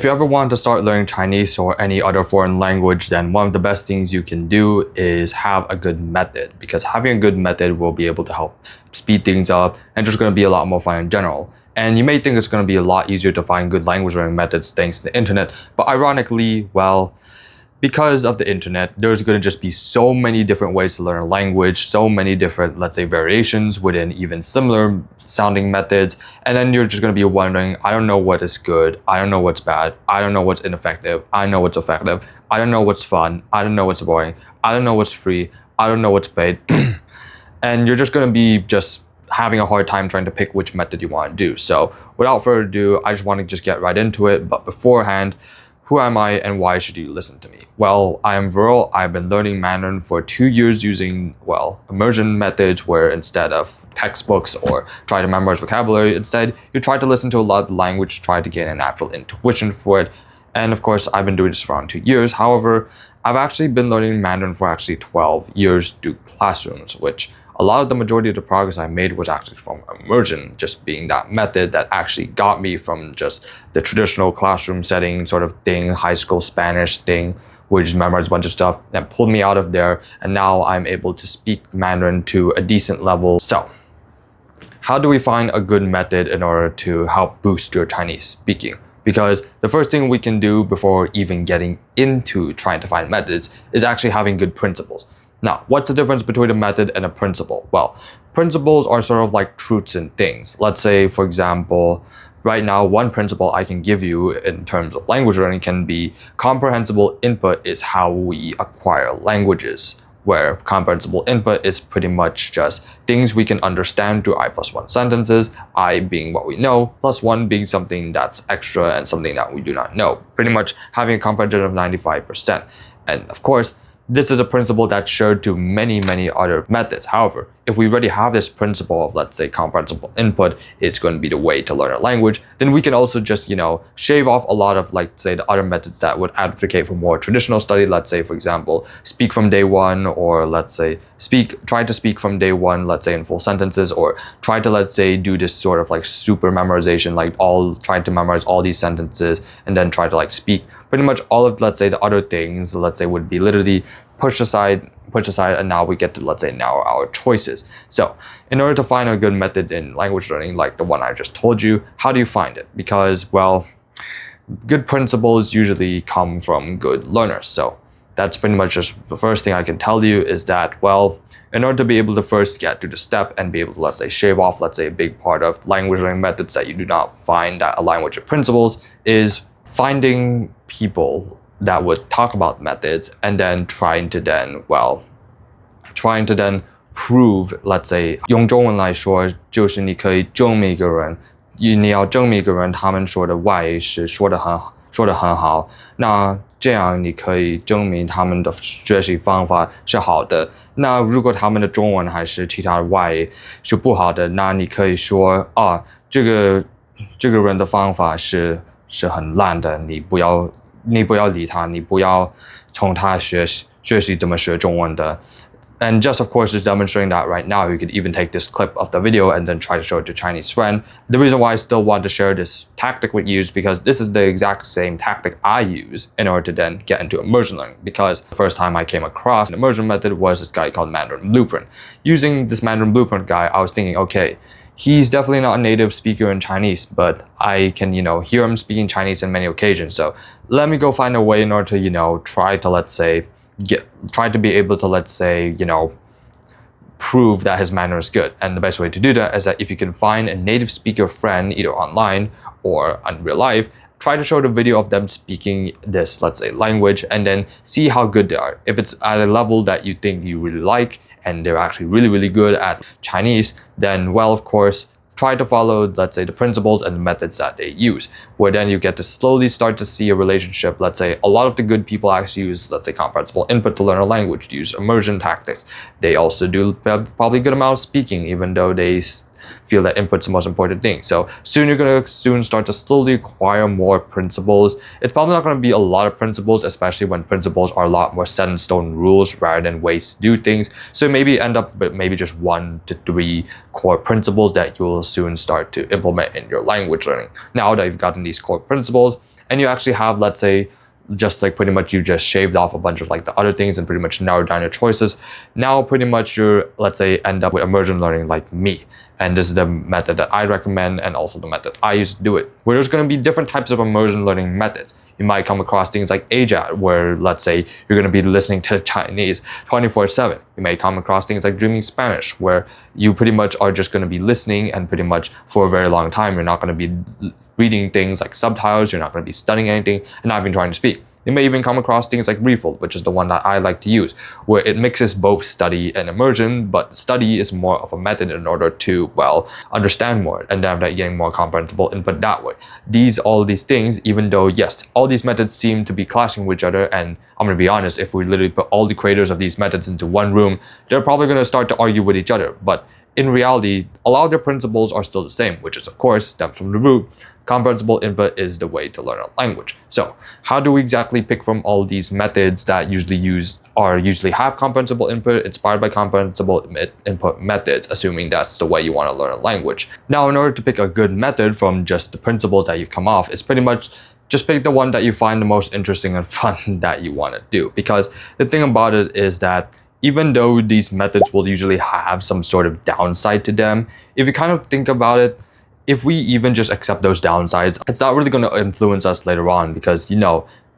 If you ever want to start learning Chinese or any other foreign language, then one of the best things you can do is have a good method, because having a good method will be able to help speed things up and just going to be a lot more fun in general. And you may think it's going to be a lot easier to find good language learning methods thanks to the internet, but ironically, well, because of the internet, there's going to just be so many different ways to learn a language, so many different, let's say, variations within even similar sounding methods. And then you're just going to be wondering, I don't know what is good. I don't know what's bad. I don't know what's ineffective. I know what's effective. I don't know what's fun. I don't know what's boring. I don't know what's free. I don't know what's paid. And you're just going to be just having a hard time trying to pick which method you want to do. So without further ado, I just want to just get right into it. But beforehand, who am I and why should you listen to me? Well, I am Viral. I've been learning Mandarin for 2 years using, well, immersion methods where instead of textbooks or try to memorize vocabulary, instead you try to listen to a lot of the language, try to gain a natural intuition for it. And of course, I've been doing this for around 2 years. However, I've actually been learning Mandarin for actually 12 years through classrooms, which a lot of the majority of the progress I made was actually from immersion, just being that method that actually got me from just the traditional classroom setting sort of thing, high school Spanish thing, where you just memorize a bunch of stuff, that pulled me out of there. And now I'm able to speak Mandarin to a decent level. So how do we find a good method in order to help boost your Chinese speaking? Because the first thing we can do before even getting into trying to find methods is actually having good principles. Now, what's the difference between a method and a principle? Well, principles are sort of like truths in things. Let's say, for example, right now, one principle I can give you in terms of language learning can be comprehensible input is how we acquire languages, where comprehensible input is pretty much just things we can understand through I+1 sentences, I being what we know, +1 being something that's extra and something that we do not know. Pretty much having a comprehension of 95%. And of course, this is a principle that's shared to many, many other methods. However, if we already have this principle of, let's say, comprehensible input is going to be the way to learn a language, then we can also just, shave off a lot of, like, say, the other methods that would advocate for more traditional study. Let's say, for example, speak from day one, or let's say, try to speak from day one, let's say, in full sentences, or try to, let's say, do this sort of like super memorization, like try to memorize all these sentences and then try to like speak. Pretty much all of, let's say, the other things, let's say, would be literally pushed aside, and now we get to, let's say, now our choices. So in order to find a good method in language learning, like the one I just told you, how do you find it? Because, well, good principles usually come from good learners. So that's pretty much just the first thing I can tell you is that, well, in order to be able to first get to the step and be able to, let's say, shave off, let's say, a big part of language learning methods that you do not find that align with your principles is finding people that would talk about methods and then trying to then prove, let's say, 用中文来说，就是你可以证明一个人，你要证明一个人他们说的外语是说得很好，那这样你可以证明他们的学习方法是好的。那如果他们的中文还是其他的外语是不好的，那你可以说啊，这个人的方法是很烂的，你不要理他，你不要从他学习怎么学中文的。And just, of course, just demonstrating that right now, you could even take this clip of the video and then try to show it to a Chinese friend. The reason why I still want to share this tactic with you is because this is the exact same tactic I use in order to then get into immersion learning. Because the first time I came across an immersion method was this guy called Mandarin Blueprint. Using this Mandarin Blueprint guy, I was thinking, okay, he's definitely not a native speaker in Chinese, but I can, hear him speaking Chinese on many occasions. So let me go find a way in order to, try to, let's say, try to be able to, let's say, prove that his Mandarin is good. And the best way to do that is that if you can find a native speaker friend, either online or in real life, try to show the video of them speaking this, let's say, language, and then see how good they are. If it's at a level that you think you really like, and they're actually really, really good at Chinese, then, well, of course, try to follow, let's say, the principles and the methods that they use, where then you get to slowly start to see a relationship. Let's say a lot of the good people actually use, let's say, comprehensible input to learn a language, to use immersion tactics. They also do probably a good amount of speaking, even though they feel that input's the most important thing. So soon you're going to start to slowly acquire more principles. It's probably not going to be a lot of principles, especially when principles are a lot more set in stone rules rather than ways to do things. So maybe end up with maybe just 1 to 3 core principles that you'll soon start to implement in your language learning. Now that you've gotten these core principles, and you actually have, let's say, just like pretty much you just shaved off a bunch of like the other things and pretty much narrowed down your choices. Now pretty much you're, let's say, end up with immersion learning like me. And this is the method that I recommend and also the method I used to do it. Where there's going to be different types of immersion learning methods. You might come across things like AJAT, where let's say you're going to be listening to Chinese 24/7. You may come across things like Dreaming Spanish, where you pretty much are just going to be listening and pretty much for a very long time. You're not going to be reading things like subtitles. You're not going to be studying anything and not even trying to speak. You may even come across things like Refold, which is the one that I like to use, where it mixes both study and immersion, but study is more of a method in order to, well, understand more and then getting more comprehensible input that way. All these things, even though, yes, all these methods seem to be clashing with each other, and I'm going to be honest, if we literally put all the creators of these methods into one room, they're probably going to start to argue with each other. But in reality, a lot of their principles are still the same, which is, of course, stems from the root. Comprehensible input is the way to learn a language. So how do we exactly pick from all these methods that usually have comprehensible input, inspired by comprehensible input methods, assuming that's the way you want to learn a language? Now, in order to pick a good method from just the principles that you've come off, it's pretty much just pick the one that you find the most interesting and fun that you want to do. Because the thing about it is that even though these methods will usually have some sort of downside to them, if you kind of think about it, if we even just accept those downsides, it's not really going to influence us later on, because,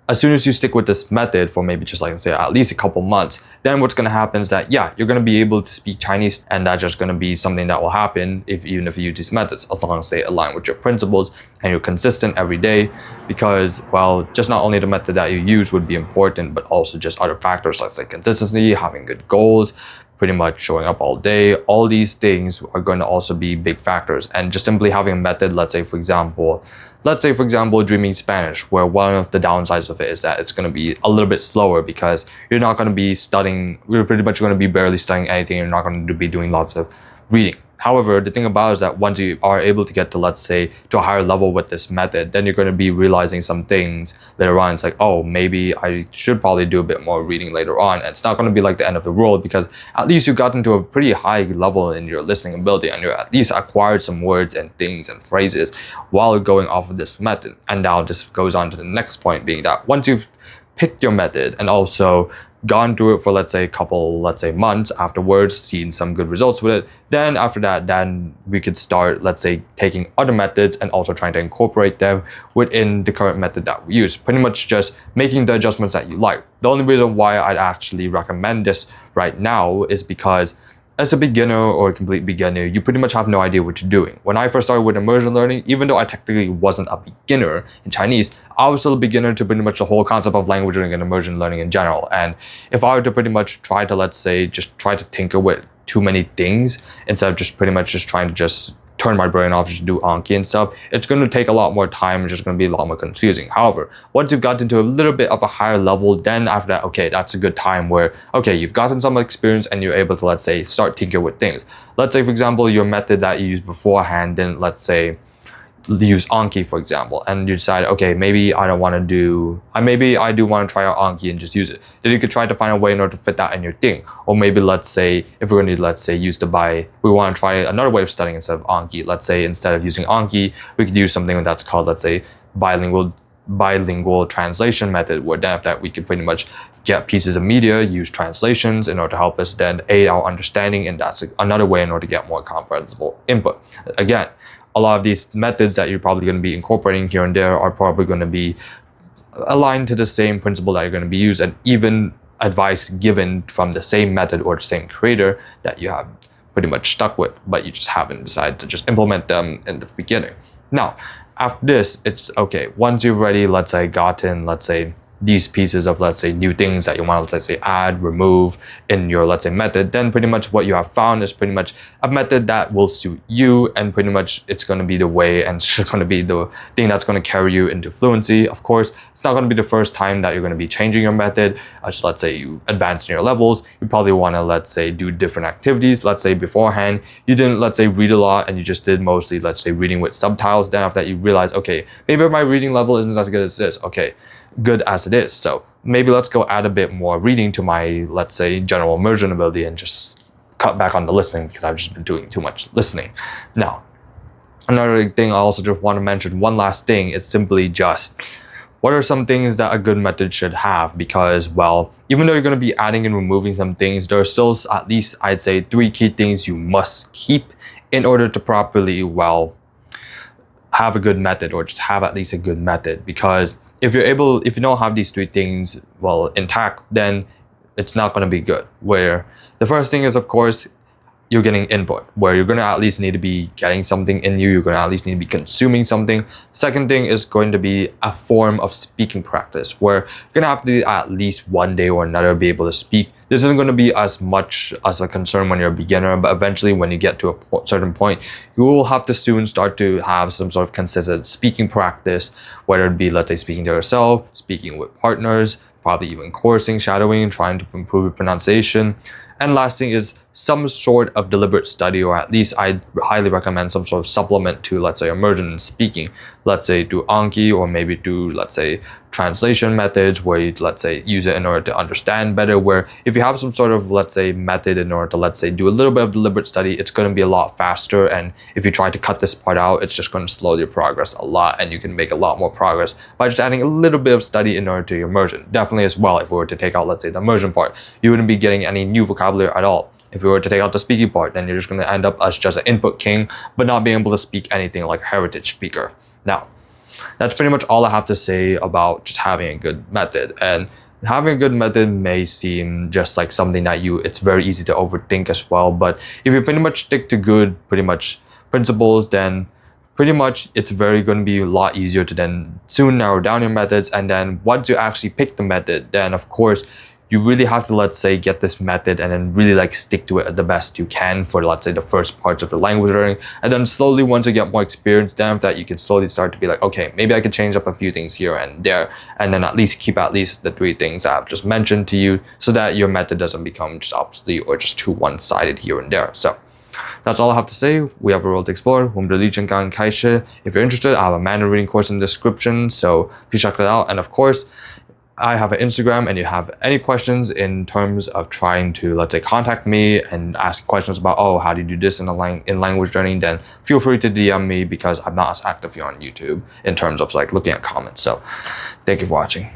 as soon as you stick with this method for maybe just like, say, at least a couple months, then what's going to happen is that, yeah, you're going to be able to speak Chinese, and that's just going to be something that will happen even if you use these methods, as long as they align with your principles and you're consistent every day. Because, well, just not only the method that you use would be important, but also just other factors like consistency, having good goals, pretty much showing up all day. All these things are going to also be big factors. And just simply having a method, let's say for example Dreaming Spanish, where one of the downsides of it is that it's going to be a little bit slower, because you're not going to be studying, you're pretty much going to be barely studying anything. You're not going to be doing lots of reading. However, the thing about it is that once you are able to get to, let's say, to a higher level with this method, then you're going to be realizing some things later on. It's like, oh, maybe I should probably do a bit more reading later on. And it's not going to be like the end of the world, because at least you got into a pretty high level in your listening ability, and you at least acquired some words and things and phrases while going off of this method. And now this goes on to the next point, being that once you've picked your method and also gone through it for, let's say, a couple, months afterwards, seen some good results with it, then after that, then we could start, let's say, taking other methods and also trying to incorporate them within the current method that we use. Pretty much just making the adjustments that you like. The only reason why I'd actually recommend this right now is because as a beginner or a complete beginner, you pretty much have no idea what you're doing. When I first started with immersion learning, even though I technically wasn't a beginner in Chinese, I was still a beginner to pretty much the whole concept of language learning and immersion learning in general. And if I were to pretty much try to, let's say, just try to tinker with too many things, instead of just pretty much just trying to just turn my brain off, just do Anki and stuff, it's going to take a lot more time. It's just going to be a lot more confusing. However, once you've gotten to a little bit of a higher level, then after that, okay, that's a good time where, okay, you've gotten some experience and you're able to, let's say, start tinkering with things. Let's say, for example, your method that you used beforehand, then let's say, use Anki, for example, and you decide, okay, maybe I do want to try out Anki and just use it. Then you could try to find a way in order to fit that in your thing. Or maybe, let's say, if we're going to, let's say, we want to try another way of studying instead of Anki. Let's say instead of using Anki, we could use something that's called, let's say, bilingual translation method, where then after that we could pretty much get pieces of media, use translations in order to help us then aid our understanding, and that's another way in order to get more comprehensible input. Again, a lot of these methods that you're probably going to be incorporating here and there are probably going to be aligned to the same principle that you're going to be used, and even advice given from the same method or the same creator that you have pretty much stuck with, but you just haven't decided to just implement them in the beginning. Now, after this, it's okay. Once you've already, let's say, gotten, let's say, these pieces of, let's say, new things that you want to, let's say, add, remove in your, let's say, method, then pretty much what you have found is pretty much a method that will suit you, and pretty much it's going to be the way, and it's going to be the thing that's going to carry you into fluency. Of course, it's not going to be the first time that you're going to be changing your method. So let's say you advance in your levels, you probably want to, let's say, do different activities. Let's say beforehand, you didn't, let's say, read a lot, and you just did mostly, let's say, reading with subtitles. Then after that, you realize, okay, maybe my reading level isn't as good as this. Okay, good as it is. So maybe let's go add a bit more reading to my, let's say, general immersion ability, and just cut back on the listening, because I've just been doing too much listening. Now, another thing I also just want to mention, one last thing, is simply just what are some things that a good method should have? Because, well, even though you're going to be adding and removing some things, there are still at least, I'd say, 3 key things you must keep in order to properly, well, have a good method, or just have at least a good method. Because if you don't have these 3 things, well, intact, then it's not going to be good. Where the first thing is, of course, you're getting input, where you're going to at least need to be getting something in you. You're going to at least need to be consuming something. Second thing is going to be a form of speaking practice, where you're going to have to at least one day or another be able to speak. This isn't going to be as much as a concern when you're a beginner, but eventually when you get to a certain point, you will have to soon start to have some sort of consistent speaking practice, whether it be, let's say, speaking to yourself, speaking with partners, probably even coursing, shadowing, trying to improve your pronunciation. And last thing is some sort of deliberate study, or at least I'd highly recommend some sort of supplement to, let's say, immersion in speaking. Let's say do Anki, or maybe do, let's say, translation methods where you, let's say, use it in order to understand better. Where if you have some sort of, let's say, method in order to, let's say, do a little bit of deliberate study, it's going to be a lot faster. And if you try to cut this part out, it's just going to slow your progress a lot, and you can make a lot more progress by just adding a little bit of study in order to your immersion. Definitely as well, if we were to take out, let's say, the immersion part, you wouldn't be getting any new vocabulary at all. If we were to take out the speaking part, then you're just going to end up as just an input king, but not being able to speak anything like a heritage speaker. Now, that's pretty much all I have to say about just having a good method. And having a good method may seem just like something that it's very easy to overthink as well. But if you pretty much stick to good, pretty much principles, then pretty much it's very going to be a lot easier to then soon narrow down your methods. And then once you actually pick the method, then of course, you really have to, let's say, get this method and then really like stick to it the best you can for, let's say, the first parts of your language learning. And then slowly, once you get more experience, then after that, you can slowly start to be like, okay, maybe I can change up a few things here and there, and then at least keep at least the 3 things I've just mentioned to you, so that your method doesn't become just obsolete or just too one-sided here and there. So that's all I have to say. We have a world to explore. If you're interested, I have a Mandarin reading course in the description, so please check that out. And of course, I have an Instagram, and you have any questions in terms of trying to, let's say, contact me and ask questions about, oh, how do you do this in language learning, then feel free to DM me, because I'm not as active here on YouTube in terms of like looking at comments. So thank you for watching.